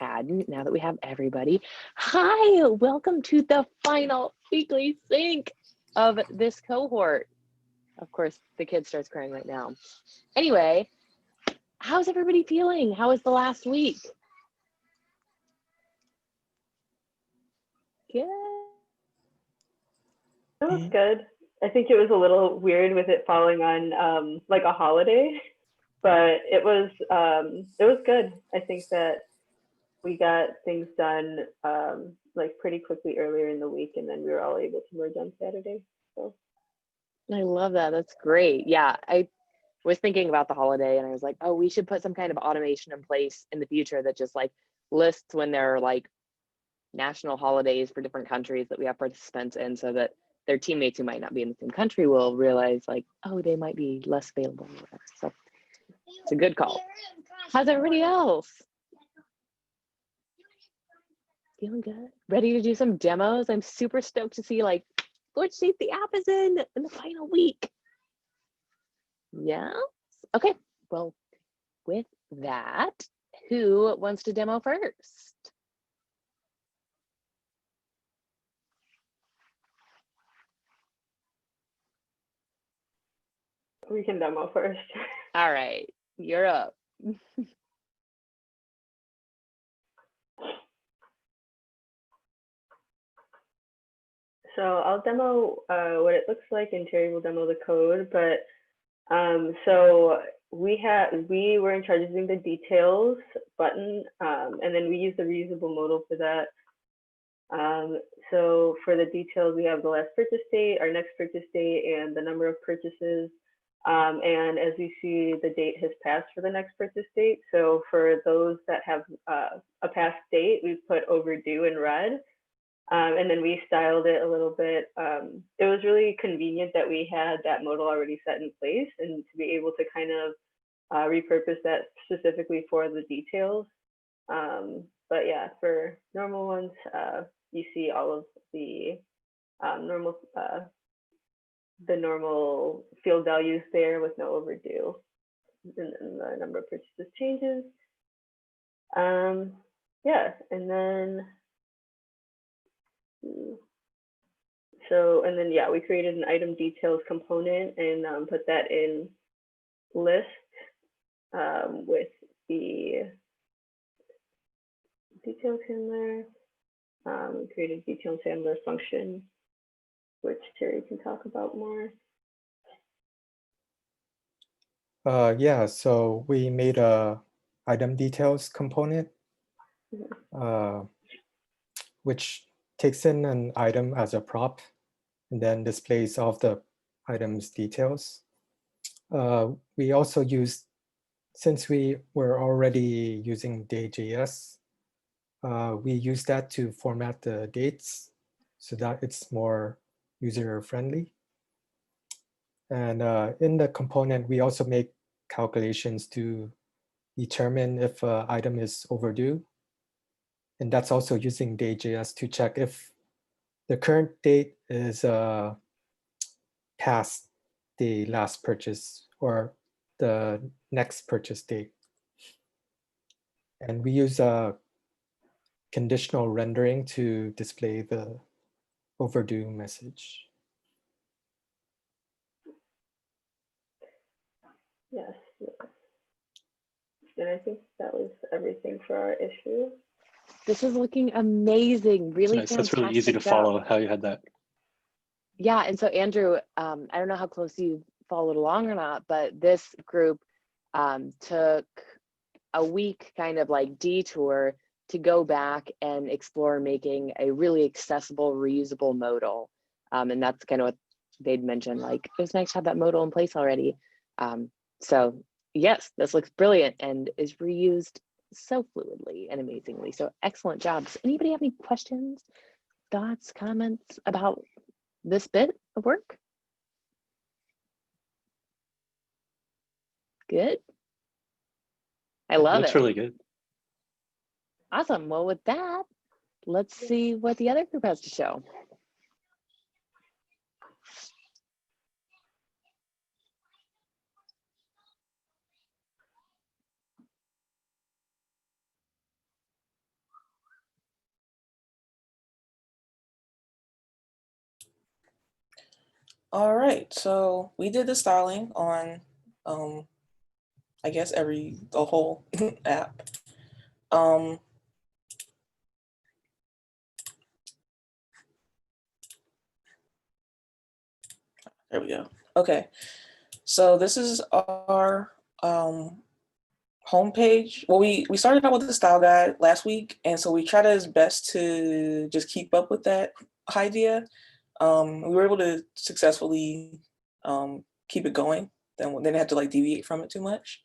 add now that we have everybody. Hi, welcome to the final weekly sync of this cohort. Of course, the kid starts crying right now. Anyway, how's everybody feeling? How was the last week? Good. It was good. I think it was a little weird with it falling on like a holiday, but it was good. I think that we got things done like pretty quickly earlier in the week, and then we were all able to merge on Saturday. So I love that. That's great. Yeah, I was thinking about the holiday and I was like, oh, we should put some kind of automation in place in the future that just like lists when there are like national holidays for different countries that we have participants in, so that their teammates who might not be in the same country will realize like, oh, they might be less available. So it's a good call. How's everybody else? Feeling good? Ready to do some demos? I'm super stoked to see like which shape the app is in the final week. Yeah. Okay. Well, with that, who wants to demo first? we can demo first. All right, you're up. So I'll demo what it looks like, and Terry will demo the code. But so we were in charge of doing the details button, and then we use the reusable modal for that. So for the details, we have the last purchase date, our next purchase date, and the number of purchases. And as you see, the date has passed for the next purchase date. So for those that have a past date, we've put overdue in red. And then we styled it a little bit. It was really convenient that we had that modal already set in place, and to be able to kind of repurpose that specifically for the details. But yeah, for normal ones, you see all of the normal field values there with no overdue, and then the number of purchases changes. Yeah, and then yeah, we created an item details component and put that in list with the details handler. We created details handler function, which Terry can talk about more. Yeah, so we made a item details component, which takes in an item as a prop and then displays all of the item's details. We also used, since we were already using day.js, we use that to format the dates so that it's more user-friendly. And in the component, we also make calculations to determine if an item is overdue. And that's also using day.js to check if the current date is past the last purchase or the next purchase date. And we use a conditional rendering to display the overdue message. Yes. And I think that was everything for our issue. This is looking amazing. Really nice. fantastic. That's really easy to follow how you had that. Yeah, and so Andrew, I don't know how close you followed along or not, but this group took a week kind of like detour to go back and explore making a really accessible, reusable modal. And that's kind of what they'd mentioned, like, it was nice to have that modal in place already. So yes, this looks brilliant and is reused so fluidly and amazingly. So excellent job. Does anybody have any questions, thoughts, comments about this bit of work? Good. I love it. Looks really good. Awesome. Well, with that, let's see what the other group has to show. All right, so we did the styling on, I guess the whole app. There we go. Okay, so this is our homepage. Well, we started out with the style guide last week, and so we tried as best to just keep up with that idea. We were able to successfully keep it going. Then didn't have to like deviate from it too much.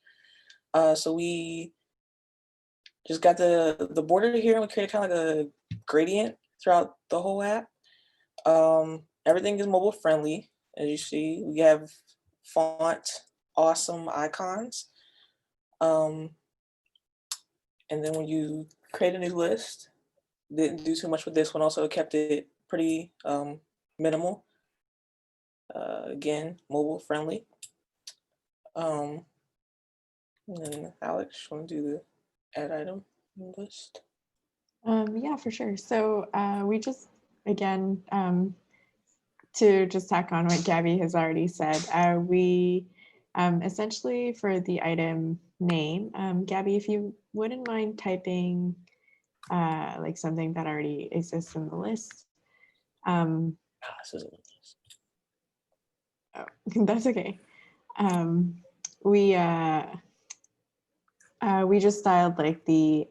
So we just got the border here, and we created kind of like a gradient throughout the whole app. Everything is mobile friendly, as you see. We have font awesome icons. And then when you create a new list, didn't do too much with this one. Also kept it pretty minimal. Again, mobile friendly. And then Alex, you want to do the add item list? Yeah, for sure. So we just, again, to just tack on what Gabby has already said, we essentially for the item name, Gabby, if you wouldn't mind typing like something that already exists in the list. This isn't a list. Oh, that's okay. We just styled like the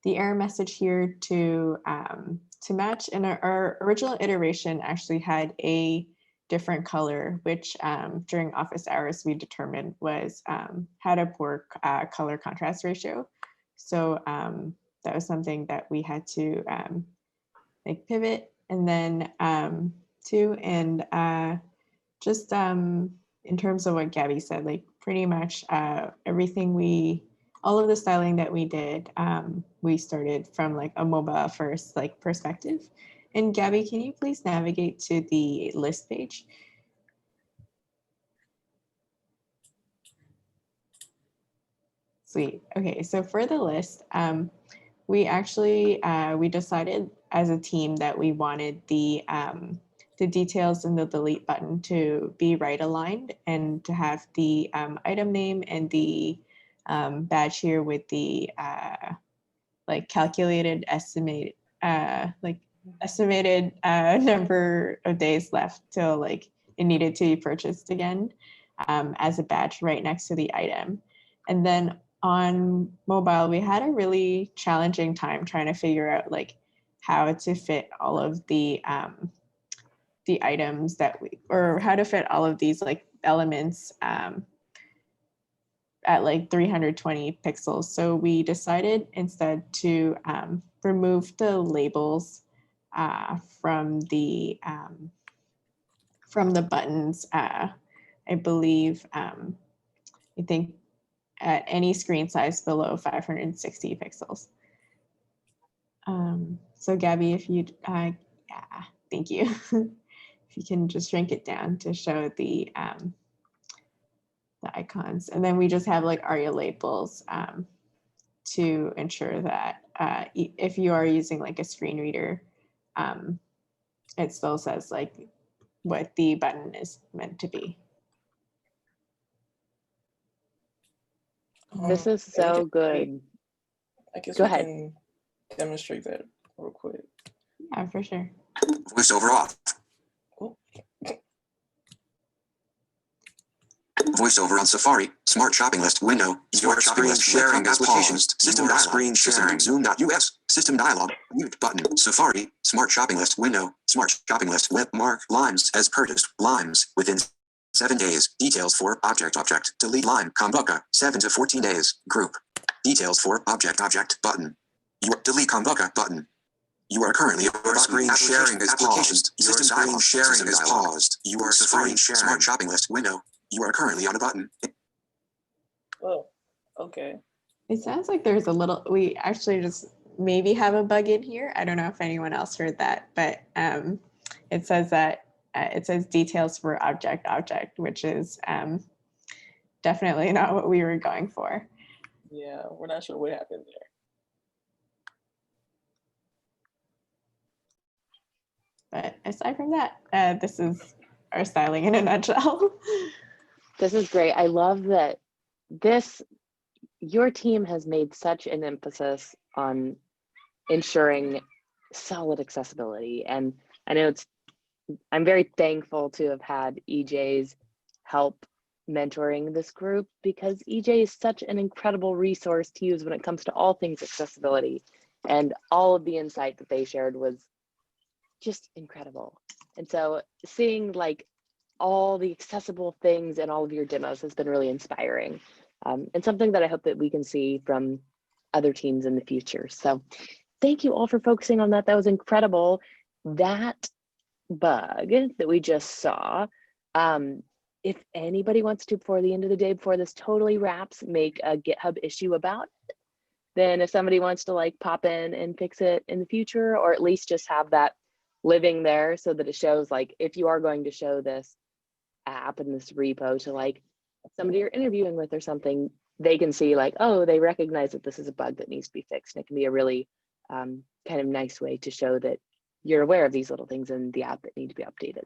error message here to match. And our original iteration actually had a different color, which during office hours we determined was had a poor color contrast ratio. So that was something that we had to like pivot and then to, and just in terms of what Gabby said, like pretty much everything all of the styling that we did, we started from like a mobile first like perspective. And Gabby, can you please navigate to the list page? Sweet. Okay, so for the list, we actually we decided as a team that we wanted the details in the delete button to be right aligned and to have the item name and the badge here with the like calculated estimate like estimated number of days left till like it needed to be purchased again as a badge right next to the item. And then on mobile, we had a really challenging time trying to figure out like how to fit all of the items or how to fit all of these like elements at like 320 pixels. So we decided instead to remove the labels from the buttons. I believe, I think at any screen size below 560 pixels. So Gabby, if you, yeah, thank you. If you can just shrink it down to show the icons. And then we just have like ARIA labels to ensure that if you are using like a screen reader, it still says like what the button is meant to be. This is so good. I guess Go we ahead. can demonstrate that real quick. Yeah, for sure. Voiceover off. Oh. Voiceover on Safari. Smart shopping list window. Your screen sharing is paused. System dialog. Screen sharing. Zoom.us. System dialog. Mute button. Safari. Smart shopping list window. Smart shopping list web mark limes as purchased. Limes within 7 days. Details for object. Delete lime. Kombucha. 7 to 14 days. Group. Details for object button. Your delete Kombucha button. You are currently your screen sharing is paused. System screen sharing is paused. You are Safari smart shopping list window. You are currently on a button. Oh, okay. It sounds like there's we actually just maybe have a bug in here. I don't know if anyone else heard that, but it says that it says details for object, which is definitely not what we were going for. Yeah, we're not sure what happened there. But aside from that, this is our styling in a nutshell. This is great. I love that your team has made such an emphasis on ensuring solid accessibility. And I know I'm very thankful to have had EJ's help mentoring this group, because EJ is such an incredible resource to use when it comes to all things accessibility. And all of the insight that they shared was just incredible. And so seeing like all the accessible things in all of your demos has been really inspiring, and something that I hope that we can see from other teams in the future. So thank you all for focusing on that. That was incredible. That bug that we just saw, if anybody wants to, before the end of the day, before this totally wraps, make a GitHub issue about it, then if somebody wants to like pop in and fix it in the future, or at least just have that living there so that it shows, like, if you are going to show this app and this repo to like somebody you're interviewing with or something, they can see like, oh, they recognize that this is a bug that needs to be fixed. And it can be a really kind of nice way to show that you're aware of these little things in the app that need to be updated.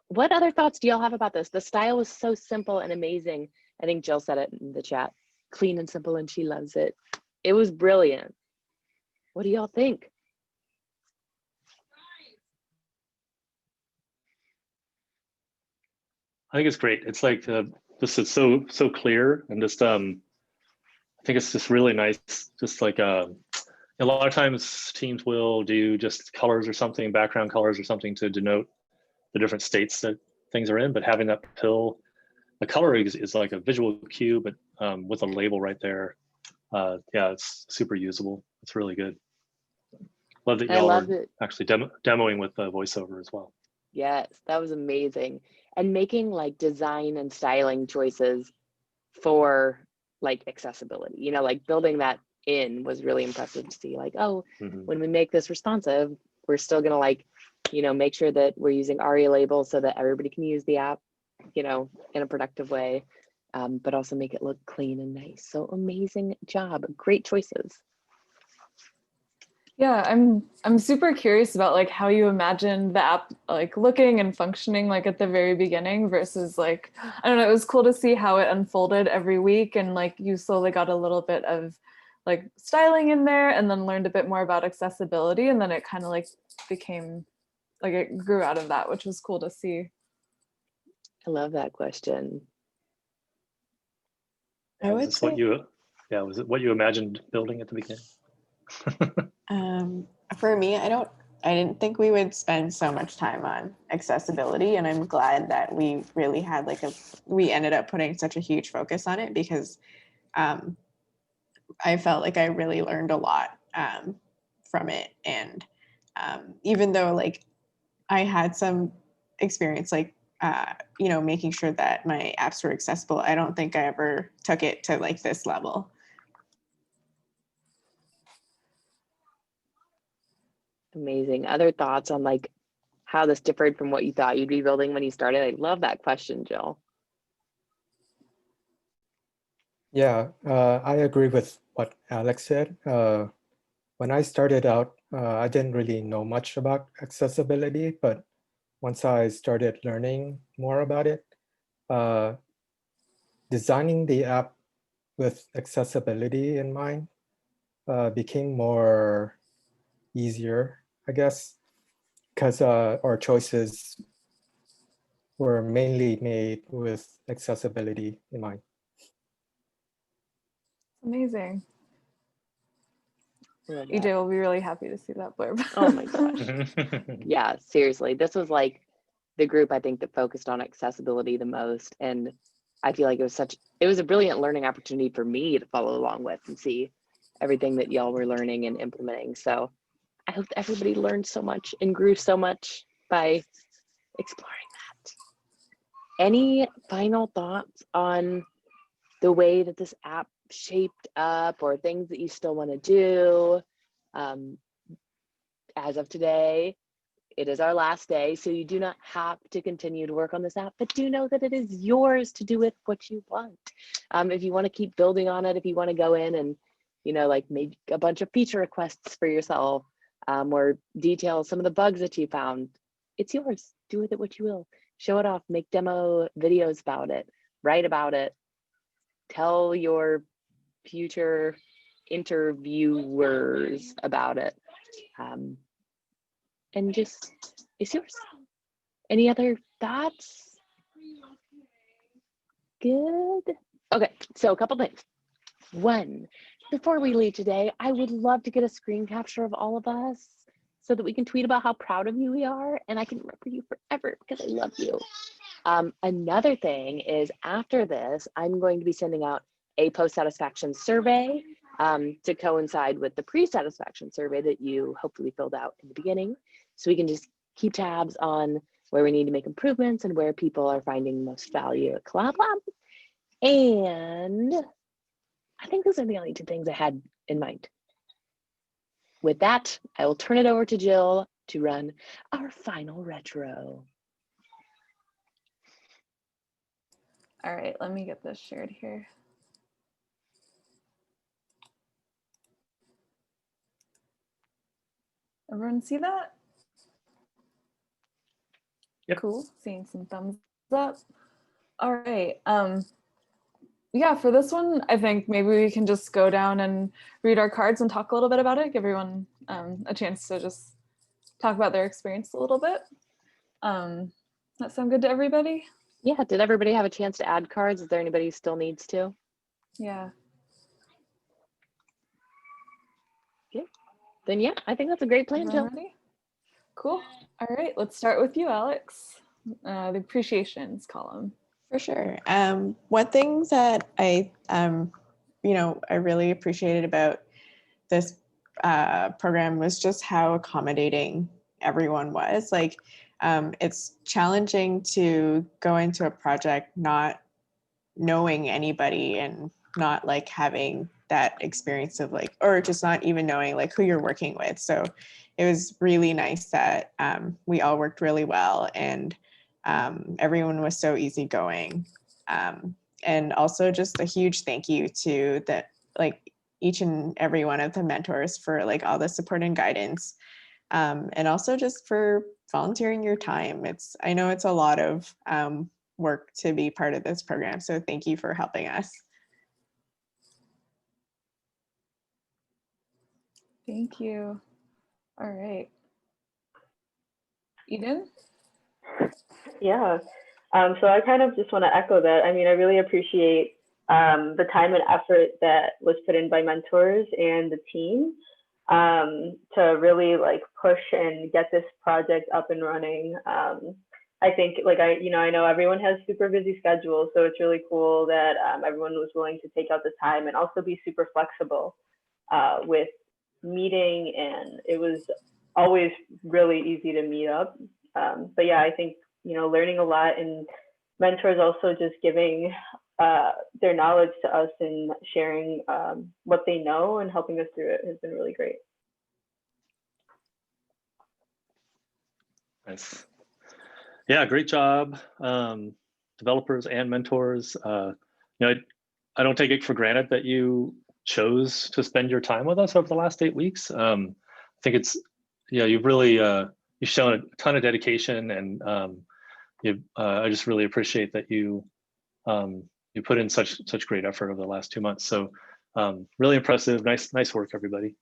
What other thoughts do y'all have about this? The style was so simple and amazing. I think Jill said it in the chat, clean and simple, and she loves it. It was brilliant. What do y'all think? I think it's great. It's like this is so clear, and just I think it's just really nice. Just like a lot of times teams will do just colors or something, background colors or something to denote the different states that things are in. But having that pill, the color is like a visual cue, but with a label right there. Yeah, it's super usable. It's really good. Love that y'all are actually demoing with voiceover as well. Yes, that was amazing. And making like design and styling choices for like accessibility, you know, like building that in was really impressive to see. Like, oh, when we make this responsive, we're still gonna like, you know, make sure that we're using ARIA labels so that everybody can use the app, you know, in a productive way, but also make it look clean and nice. So amazing job, great choices. Yeah, I'm super curious about like how you imagined the app like looking and functioning like at the very beginning versus like, I don't know, it was cool to see how it unfolded every week, and like you slowly got a little bit of like styling in there and then learned a bit more about accessibility, and then it kind of like became like it grew out of that, which was cool to see. I love that question. I would say, was it what you imagined building at the beginning? For me, I didn't think we would spend so much time on accessibility, and I'm glad that we really had we ended up putting such a huge focus on it, because I felt like I really learned a lot from it. And even though like I had some experience like you know, making sure that my apps were accessible, I don't think I ever took it to like this level. Amazing. Other thoughts on like how this differed from what you thought you'd be building when you started? I love that question, Jill. Yeah, I agree with what Alex said. When I started out, I didn't really know much about accessibility, but once I started learning more about it, designing the app with accessibility in mind became more easier, I guess, because our choices were mainly made with accessibility in mind. Amazing. EJ will be really happy to see that blurb. Oh my gosh. Yeah, seriously. This was like the group I think that focused on accessibility the most. And I feel like it was a brilliant learning opportunity for me to follow along with and see everything that y'all were learning and implementing. So I hope that everybody learned so much and grew so much by exploring that. Any final thoughts on the way that this app shaped up, or things that you still want to do? As of today, it is our last day, so you do not have to continue to work on this app, but do know that it is yours to do with what you want. If you want to keep building on it, if you want to go in and, you know, like make a bunch of feature requests for yourself, or detail some of the bugs that you found, it's yours. Do with it what you will. show it off, make demo videos about it, write about it, tell your future interviewers about it. And just, it's yours. Any other thoughts? Good. Okay, so a couple things. One, before we leave today, I would love to get a screen capture of all of us so that we can tweet about how proud of you we are, and I can remember you forever because I love you. Another thing is, after this, I'm going to be sending out a post-satisfaction survey to coincide with the pre-satisfaction survey that you hopefully filled out in the beginning. So we can just keep tabs on where we need to make improvements and where people are finding most value at Collab Lab. And I think those are the only two things I had in mind. With that, I will turn it over to Jill to run our final retro. All right, let me get this shared here. Everyone see that? Yep. Cool, seeing some thumbs up. All right, yeah, for this one, I think maybe we can just go down and read our cards and talk a little bit about it, give everyone a chance to just talk about their experience a little bit. That sound good to everybody? Yeah, did everybody have a chance to add cards? Is there anybody who still needs to? Yeah. Okay. Then yeah, I think that's a great plan, Jill. Ready? Cool. All right, let's start with you, Alex. The appreciations column. For sure. One thing that I really appreciated about this program was just how accommodating everyone was. Like, it's challenging to go into a project not knowing anybody and not like having that experience of like, or just not even knowing like who you're working with. So it was really nice that we all worked really well, and everyone was so easygoing. And also just a huge thank you to each and every one of the mentors for like all the support and guidance. And also just for volunteering your time. I know it's a lot of work to be part of this program. So thank you for helping us. Thank you. All right. Eden? Yeah. So I kind of just want to echo that. I mean, I really appreciate the time and effort that was put in by mentors and the team to really like push and get this project up and running. I think I know everyone has super busy schedules, so it's really cool that everyone was willing to take out the time and also be super flexible with meeting, and it was always really easy to meet up. But yeah, I think, learning a lot, and mentors also just giving their knowledge to us and sharing what they know and helping us through it has been really great. Nice. Yeah, great job, developers and mentors. I don't take it for granted that you chose to spend your time with us over the last 8 weeks. I think you've really you've shown a ton of dedication, and I just really appreciate that you put in such great effort over the last 2 months. So really impressive. Nice work, everybody.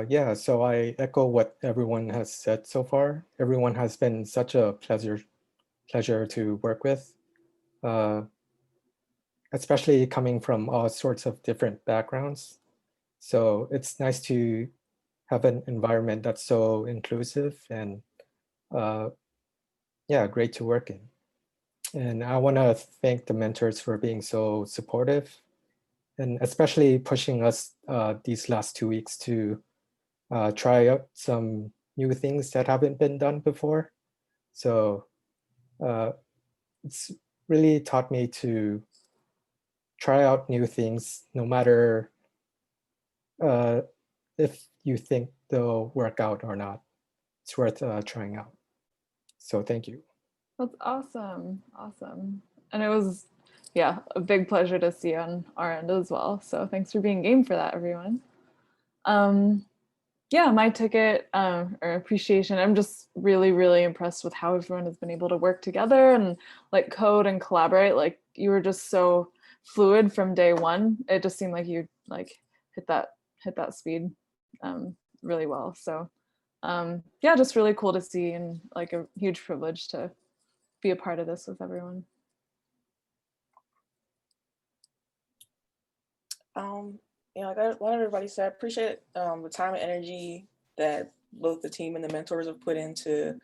Yeah, so I echo what everyone has said so far. Everyone has been such a pleasure to work with, especially coming from all sorts of different backgrounds. So it's nice to have an environment that's so inclusive and great to work in. And I want to thank the mentors for being so supportive, and especially pushing us these last 2 weeks to try out some new things that haven't been done before. So it's really taught me to try out new things, no matter if you think they'll work out or not. It's worth trying out. So thank you. That's awesome. Awesome. And it was, yeah, a big pleasure to see on our end as well. So thanks for being game for that, everyone. yeah, my ticket or appreciation, I'm just really, really impressed with how everyone has been able to work together and like code and collaborate. Like you were just so fluid from day one. It just seemed like you like hit that speed really well. So yeah, just really cool to see and like a huge privilege to be a part of this with everyone. Yeah, like what everybody said, I appreciate the time and energy that both the team and the mentors have put into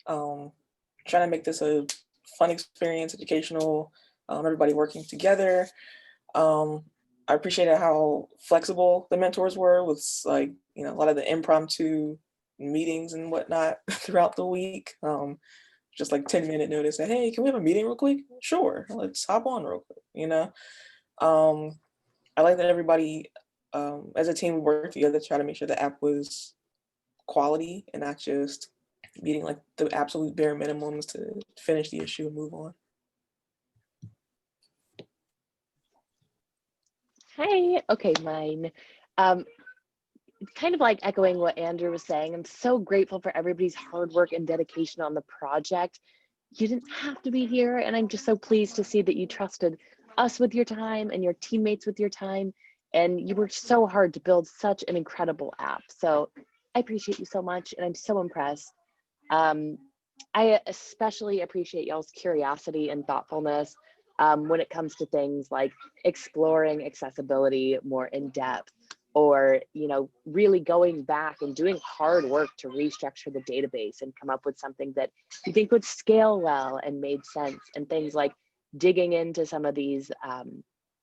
trying to make this a fun experience, educational, everybody working together. I appreciated how flexible the mentors were with like, you know, a lot of the impromptu meetings and whatnot throughout the week. Just like 10-minute notice that, hey, can we have a meeting real quick? Sure, let's hop on real quick, you know? I like that everybody, as a team, we worked together to try to make sure the app was quality and not just meeting like the absolute bare minimums to finish the issue and move on. Hey, okay, mine. Kind of like echoing what Andrew was saying, I'm so grateful for everybody's hard work and dedication on the project. You didn't have to be here, and I'm just so pleased to see that you trusted us with your time and your teammates with your time, and you worked so hard to build such an incredible app. So I appreciate you so much, and I'm so impressed. I especially appreciate y'all's curiosity and thoughtfulness when it comes to things like exploring accessibility more in depth, or really going back and doing hard work to restructure the database and come up with something that you think would scale well and made sense, and things like digging into some of these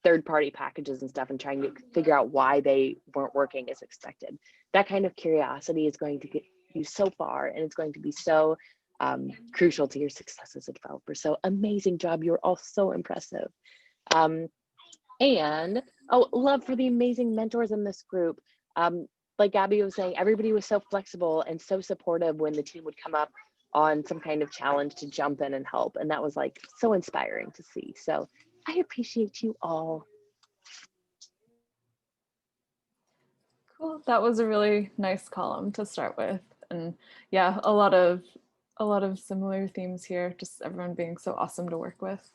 third-party packages and stuff and trying to figure out why they weren't working as expected. That kind of curiosity is going to get you so far, and it's going to be so crucial to your success as a developer. So amazing job. You're all so impressive. And love for the amazing mentors in this group. Like Gabby was saying, everybody was so flexible and so supportive when the team would come up on some kind of challenge to jump in and help. And that was like so inspiring to see. So I appreciate you all. Cool. That was a really nice column to start with. And yeah, a lot of similar themes here, just everyone being so awesome to work with.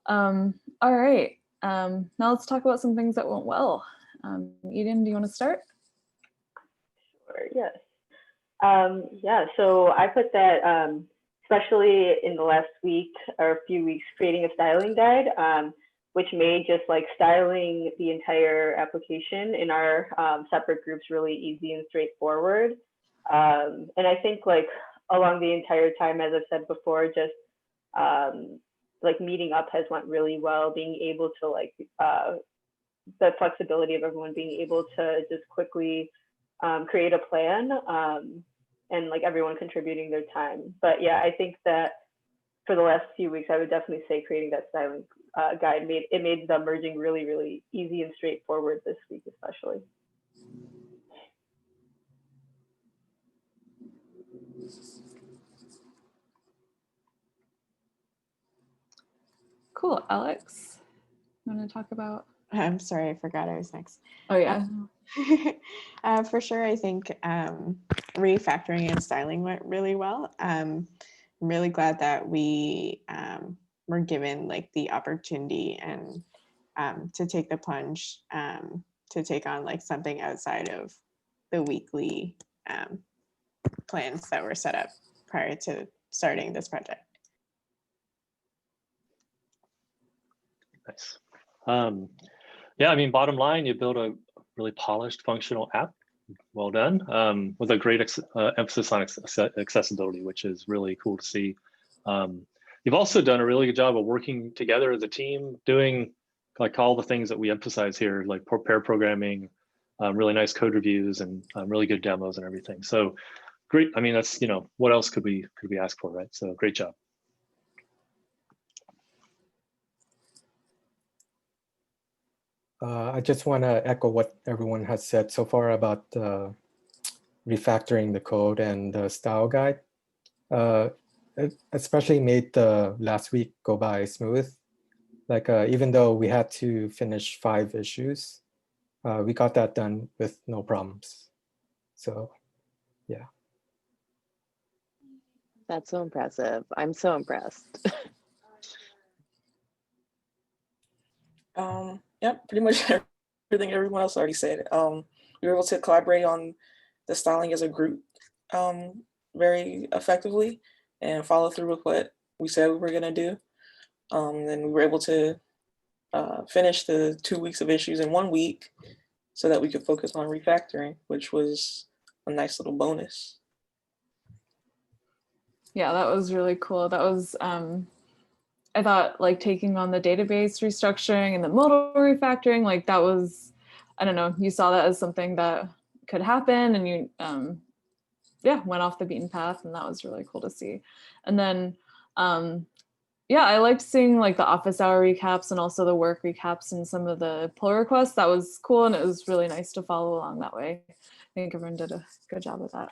All right. Now let's talk about some things that went well. Eden, do you want to start? Sure, yes. Yeah, so I put that, especially in the last week or a few weeks, creating a styling guide, which made just like styling the entire application in our separate groups really easy and straightforward. And I think like along the entire time, as I've said before, just like meeting up has went really well, being able to like the flexibility of everyone being able to just quickly create a plan and like everyone contributing their time. But yeah, I think that for the last few weeks, I would definitely say creating that styling guide made the merging really, really easy and straightforward this week, especially. Cool. Alex, you want to talk about? I'm sorry, I forgot I was next. Oh yeah. For sure, I think refactoring and styling went really well. I'm really glad that we were given like the opportunity and to take the plunge to take on like something outside of the weekly plans that were set up prior to starting this project. Nice. Yeah, I mean, bottom line, you build a really polished functional app. Well done, with a great emphasis on accessibility, which is really cool to see. You've also done a really good job of working together as a team, doing like all the things that we emphasize here, like pair programming, really nice code reviews, and really good demos and everything. So great. I mean, that's, what else could we ask for, right? So great job. I just want to echo what everyone has said so far about refactoring the code and the style guide. It especially made the last week go by smooth. Like even though we had to finish 5 issues, we got that done with no problems. So yeah. That's so impressive. I'm so impressed. Yep, pretty much everything everyone else already said. We were able to collaborate on the styling as a group very effectively and follow through with what we said we were gonna do. And we were able to finish the 2 weeks of issues in 1 week so that we could focus on refactoring, which was a nice little bonus. Yeah, that was really cool. That was I thought like taking on the database restructuring and the modal refactoring, like that was, I don't know, you saw that as something that could happen, and you yeah, went off the beaten path, and that was really cool to see. And then yeah, I liked seeing like the office hour recaps and also the work recaps and some of the pull requests. That was cool, and it was really nice to follow along that way. I think everyone did a good job with that.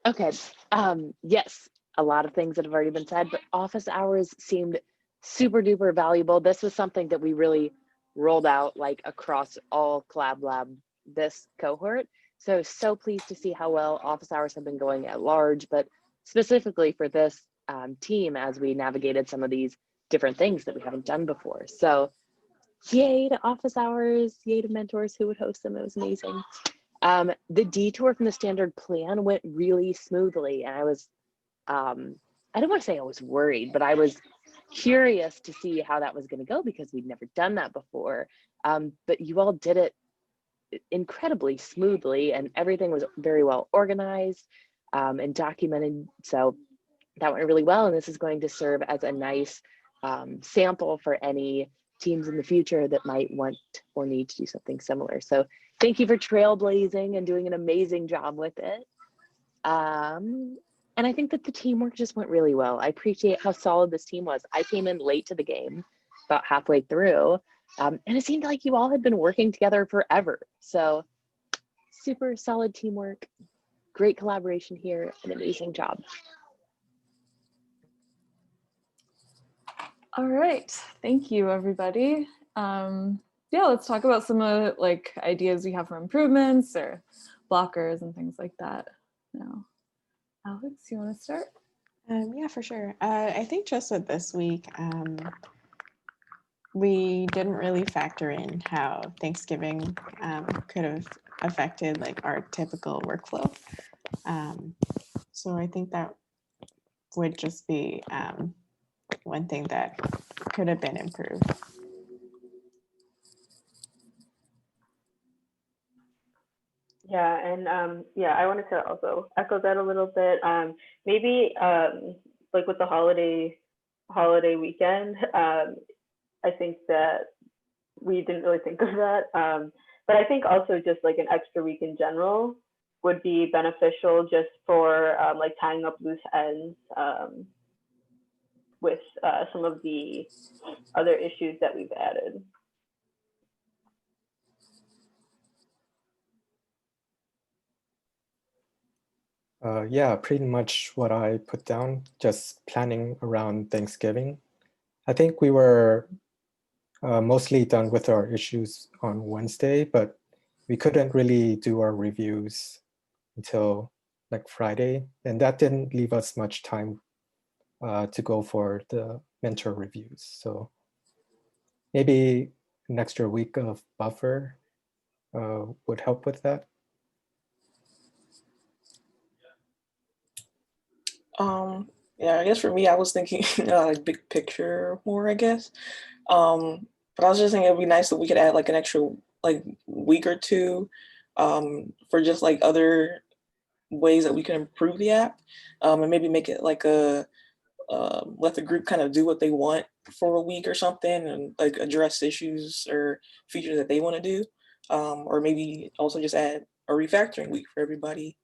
Okay, yes, a lot of things that have already been said, but office hours seemed super duper valuable. This was something that we really rolled out like across all Collab Lab this cohort. So pleased to see how well office hours have been going at large, but specifically for this team as we navigated some of these different things that we haven't done before. So yay to office hours, yay to mentors who would host them. It was amazing. The detour from the standard plan went really smoothly, and I was, I don't want to say I was worried, but I was curious to see how that was going to go because we'd never done that before. But you all did it incredibly smoothly, and everything was very well organized and documented. So that went really well, and this is going to serve as a nice sample for any teams in the future that might want or need to do something similar. So thank you for trailblazing and doing an amazing job with it. And I think that the teamwork just went really well. I appreciate how solid this team was. I came in late to the game, about halfway through, and it seemed like you all had been working together forever. So super solid teamwork, great collaboration here, an amazing job. All right, thank you, everybody. Yeah, let's talk about some of like ideas we have for improvements or blockers and things like that. Now, Alex, you want to start? Yeah, for sure. I think just with this week, we didn't really factor in how Thanksgiving could have affected like our typical workflow. So I think that would just be one thing that could have been improved. Yeah, and yeah, I wanted to also echo that a little bit. Maybe like with the holiday weekend, I think that we didn't really think of that. But I think also just like an extra week in general would be beneficial just for like tying up loose ends with some of the other issues that we've added. Yeah, pretty much what I put down, just planning around Thanksgiving. I think we were mostly done with our issues on Wednesday, but we couldn't really do our reviews until like Friday, and that didn't leave us much time to go for the mentor reviews. So maybe an extra week of buffer would help with that. Yeah, I guess for me, I was thinking like big picture more, I guess. But I was just thinking it'd be nice if we could add like an extra like week or two for just like other ways that we can improve the app, and maybe make it like a let the group kind of do what they want for a week or something, and like address issues or features that they want to do, or maybe also just add a refactoring week for everybody,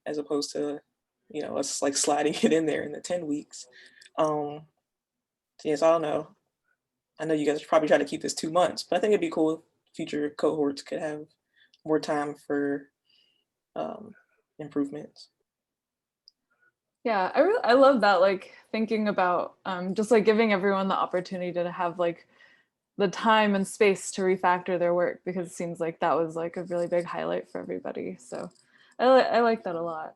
as opposed to us like sliding it in there in the 10 weeks. Yes, I don't know. I know you guys probably try to keep this 2 months, but I think it'd be cool if future cohorts could have more time for improvements. Yeah, I love that, like thinking about just like giving everyone the opportunity to have like the time and space to refactor their work, because it seems like that was like a really big highlight for everybody. So I like that a lot.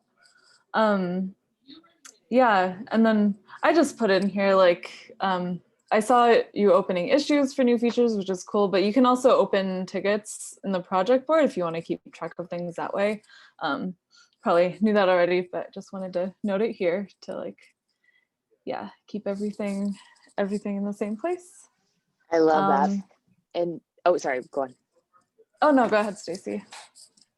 Yeah, and then I just put in here like, I saw you opening issues for new features, which is cool, but you can also open tickets in the project board if you want to keep track of things that way. Probably knew that already, but just wanted to note it here to like, yeah, keep everything in the same place. I love that. And oh, sorry, go on. Oh no, go ahead, Stacy.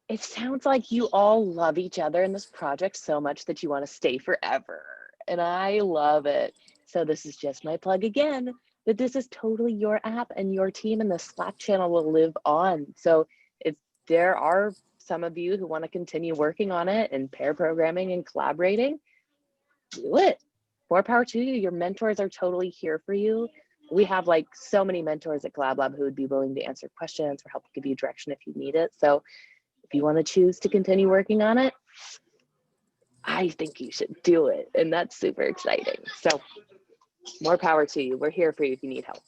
It sounds like you all love each other in this project so much that you want to stay forever. And I love it. So this is just my plug again, that this is totally your app and your team, and the Slack channel will live on. So if there are some of you who want to continue working on it and pair programming and collaborating, do it. More power to you. Your mentors are totally here for you. We have like so many mentors at Collab Lab who would be willing to answer questions or help give you direction if you need it. So if you want to choose to continue working on it, I think you should do it. And that's super exciting. So more power to you. We're here for you if you need help.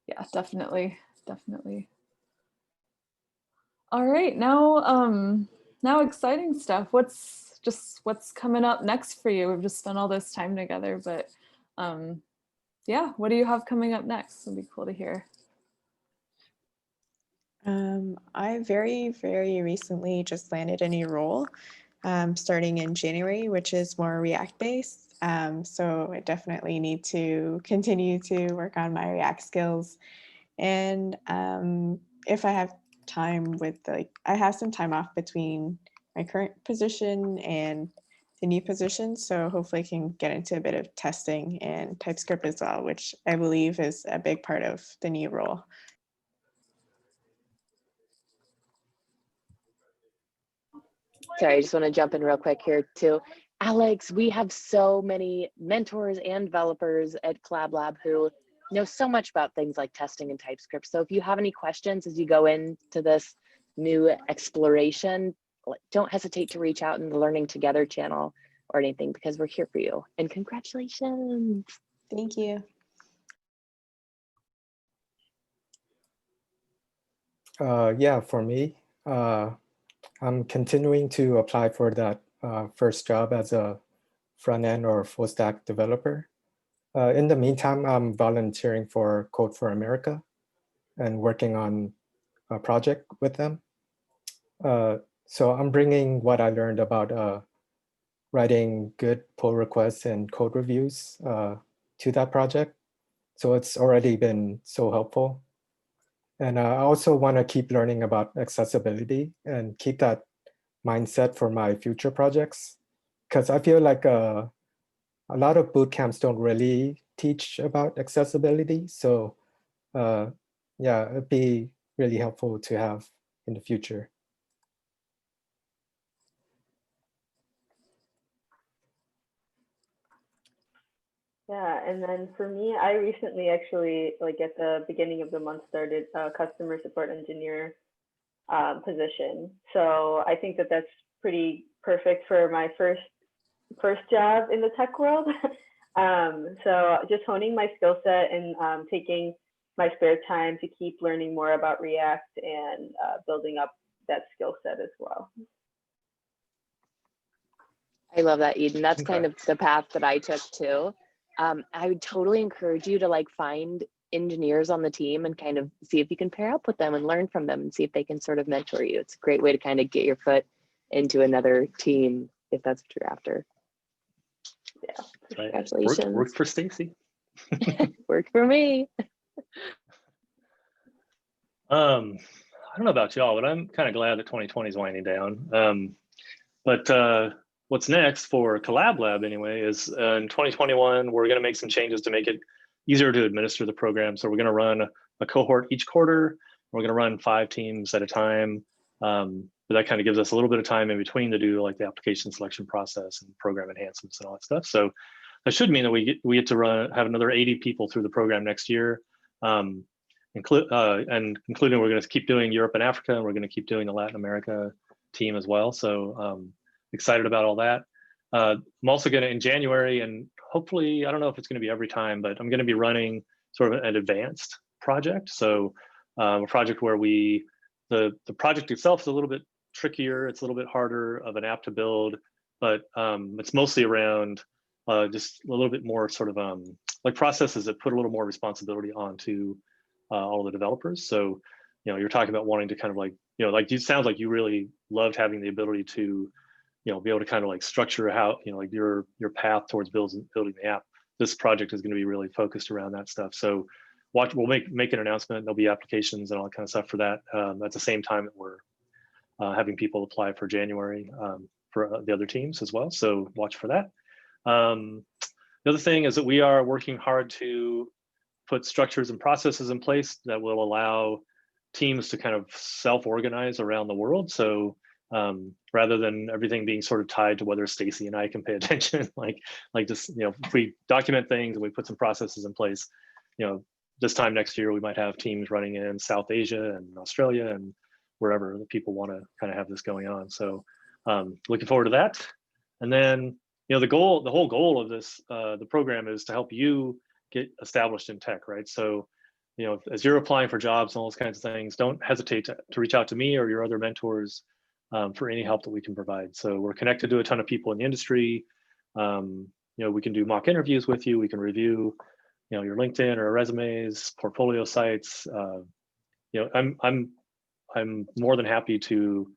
Yeah, definitely. All right, now exciting stuff. What's coming up next for you? We've just spent all this time together, but yeah, what do you have coming up next? It'd be cool to hear. I very recently just landed a new role starting in January, which is more React based. So I definitely need to continue to work on my React skills. And if I have time I have some time off between my current position and the new position. So hopefully I can get into a bit of testing and TypeScript as well, which I believe is a big part of the new role. Sorry, I just want to jump in real quick here too. Alex, we have so many mentors and developers at Collab Lab who know so much about things like testing and TypeScript. So if you have any questions as you go into this new exploration, don't hesitate to reach out in the Learning Together channel or anything, because we're here for you. And congratulations. Thank you. Yeah, for me, I'm continuing to apply for that first job as a front-end or full-stack developer. In the meantime, I'm volunteering for Code for America and working on a project with them. So I'm bringing what I learned about writing good pull requests and code reviews to that project. So it's already been so helpful. And I also want to keep learning about accessibility and keep that mindset for my future projects. Because I feel like a lot of boot camps don't really teach about accessibility. So yeah, it'd be really helpful to have in the future. Yeah, and then for me, I recently actually, like at the beginning of the month, started a customer support engineer position. So I think that that's pretty perfect for my first job in the tech world. So just honing my skill set and taking my spare time to keep learning more about React and building up that skill set as well. I love that, Eden. That's Okay. kind of the path that I took too. I would totally encourage you to like find engineers on the team and kind of see if you can pair up with them and learn from them and see if they can sort of mentor you. It's a great way to kind of get your foot into another team if that's what you're after. Yeah. Right. Congratulations. Worked for Stacy. Worked for me. I don't know about y'all, but I'm kind of glad that 2020 is winding down. But what's next for Collab Lab anyway is in 2021, we're going to make some changes to make it easier to administer the program. So we're going to run a cohort each quarter. We're going to run 5 teams at a time. But that kind of gives us a little bit of time in between to do like the application selection process and program enhancements and all that stuff. So that should mean that we get to have another 80 people through the program next year. Including we're going to keep doing Europe and Africa, and we're going to keep doing the Latin America team as well. So excited about all that. I'm also going to, in January, and hopefully, I don't know if it's going to be every time, but I'm going to be running sort of an advanced project. So a project where the project itself is a little bit trickier. It's a little bit harder of an app to build, but it's mostly around just a little bit more sort of like processes that put a little more responsibility onto all the developers. So, you're talking about wanting to kind of like, like you sounds like you really loved having the ability to, be able to kind of like structure how, like your path towards building the app. This project is going to be really focused around that stuff. So we'll make an announcement. There'll be applications and all that kind of stuff for that at the same time that we're having people apply for January for the other teams as well. So watch for that. The other thing is that we are working hard to put structures and processes in place that will allow teams to kind of self-organize around the world. So rather than everything being sort of tied to whether Stacy and I can pay attention, like just, if we document things and we put some processes in place, this time next year, we might have teams running in South Asia and Australia and wherever the people want to kind of have this going on. So looking forward to that. And then, the whole goal of this, the program is to help you get established in tech, right? So, as you're applying for jobs and all those kinds of things, don't hesitate to reach out to me or your other mentors for any help that we can provide. So we're connected to a ton of people in the industry. We can do mock interviews with you. We can review, your LinkedIn or resumes, portfolio sites. I'm more than happy to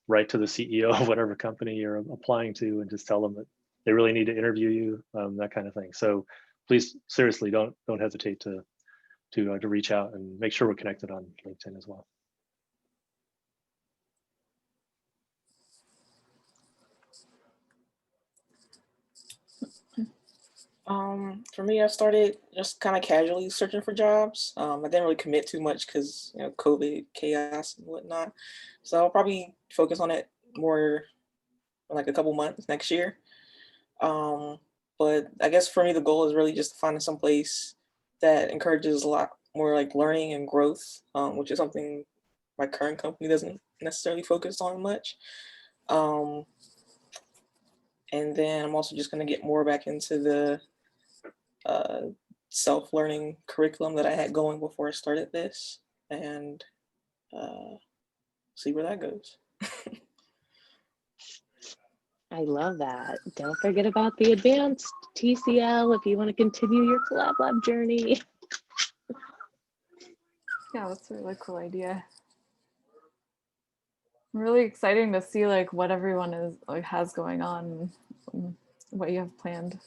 write to the CEO of whatever company you're applying to and just tell them that they really need to interview you, that kind of thing. So please, seriously, don't hesitate to reach out and make sure we're connected on LinkedIn as well. For me, I started just kind of casually searching for jobs. I didn't really commit too much because COVID, chaos, and whatnot. So I'll probably focus on it more in like a couple months next year. But I guess for me, the goal is really just finding some place that encourages a lot more like learning and growth, which is something my current company doesn't necessarily focus on much. And then I'm also just going to get more back into the self-learning curriculum that I had going before I started this, and see where that goes. I love that. Don't forget about the advanced TCL if you want to continue your Collab Lab journey. Yeah, that's a really cool idea. Really exciting to see like what everyone has going on, and what you have planned.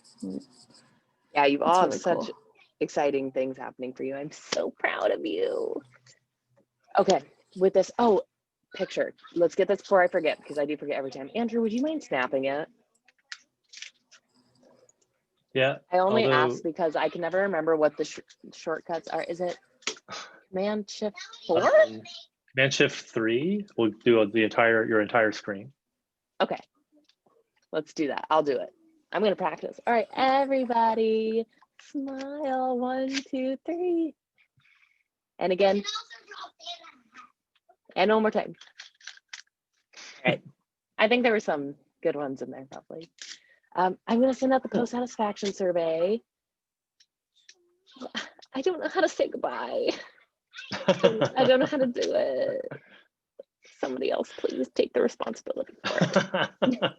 Yeah, you've all have really such cool. exciting things happening for you. I'm so proud of you. Okay, with this, picture. Let's get this before I forget, because I do forget every time. Andrew, would you mind snapping it? Yeah. I only ask because I can never remember what the shortcuts are. Is it Command Shift 4? Command Shift 3 will do your entire screen. Okay, let's do that. I'll do it. I'm gonna practice. All right, everybody, smile. 1, 2, 3. And again. And one more time. All right. I think there were some good ones in there, probably. I'm going to send out the post-satisfaction survey. I don't know how to say goodbye. I don't know how to do it. Somebody else, please take the responsibility for it.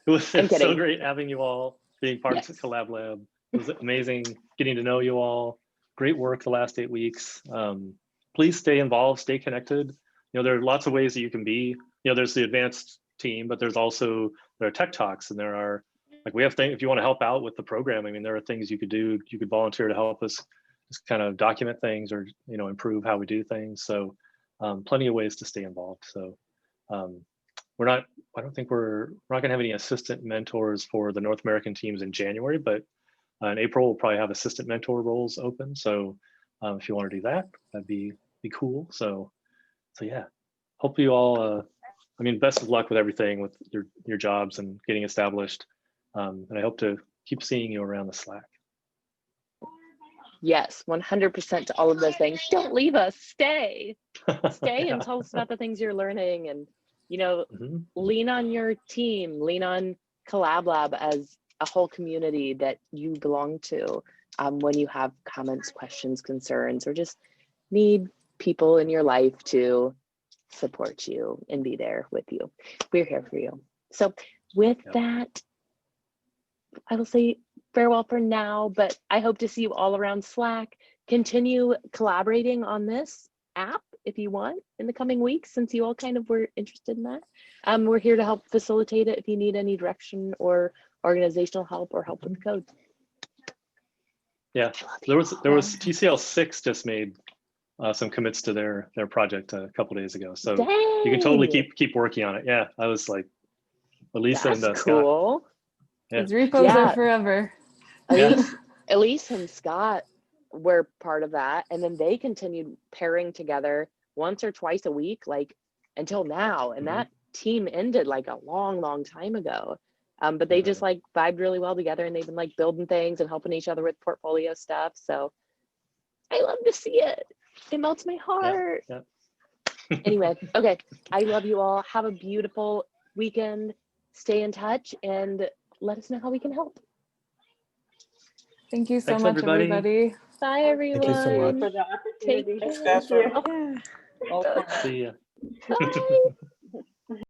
It's so great having you all being part of Collab Lab. It was amazing getting to know you all. Great work the last 8 weeks. Please stay involved, stay connected. There are lots of ways that you can be. There's the advanced team, but there are tech talks, and there are we have things if you want to help out with the program. I mean, there are things you could do. You could volunteer to help us just kind of document things or improve how we do things. So plenty of ways to stay involved. So I don't think we're not going to have any assistant mentors for the North American teams in January, but in April we'll probably have assistant mentor roles open. So if you want to do that, that'd be cool. So yeah, hope you all, best of luck with everything with your jobs and getting established. And I hope to keep seeing you around the Slack. Yes, 100% to all of those things. Don't leave us, stay and tell us about the things you're learning, and lean on your team, lean on Collab Lab as a whole community that you belong to when you have comments, questions, concerns, or just need people in your life to support you and be there with you. We're here for you. So with that, I will say farewell for now, but I hope to see you all around Slack. Continue collaborating on this app if you want in the coming weeks, since you all kind of were interested in that. We're here to help facilitate it if you need any direction or organizational help or help with the code. Yeah, there was TCL 6 just made some commits to their project a couple days ago, so Dang. you can totally keep working on it. Yeah, I was like, Elisa and That's Scott. cool. Yeah. These repos are forever. Elise and Scott were part of that, and then they continued pairing together once or twice a week, like until now. And that team ended like a long time ago. But they just like vibed really well together, and they've been like building things and helping each other with portfolio stuff. So I love to see it. It melts my heart. Yeah. Anyway, okay. I love you all. Have a beautiful weekend. Stay in touch and let us know how we can help. Thank you so Thanks, much, everybody. Bye, everyone. Thank you so much. For the opportunity. Take Thanks, care. guys. Thank you. Well, See ya. Bye.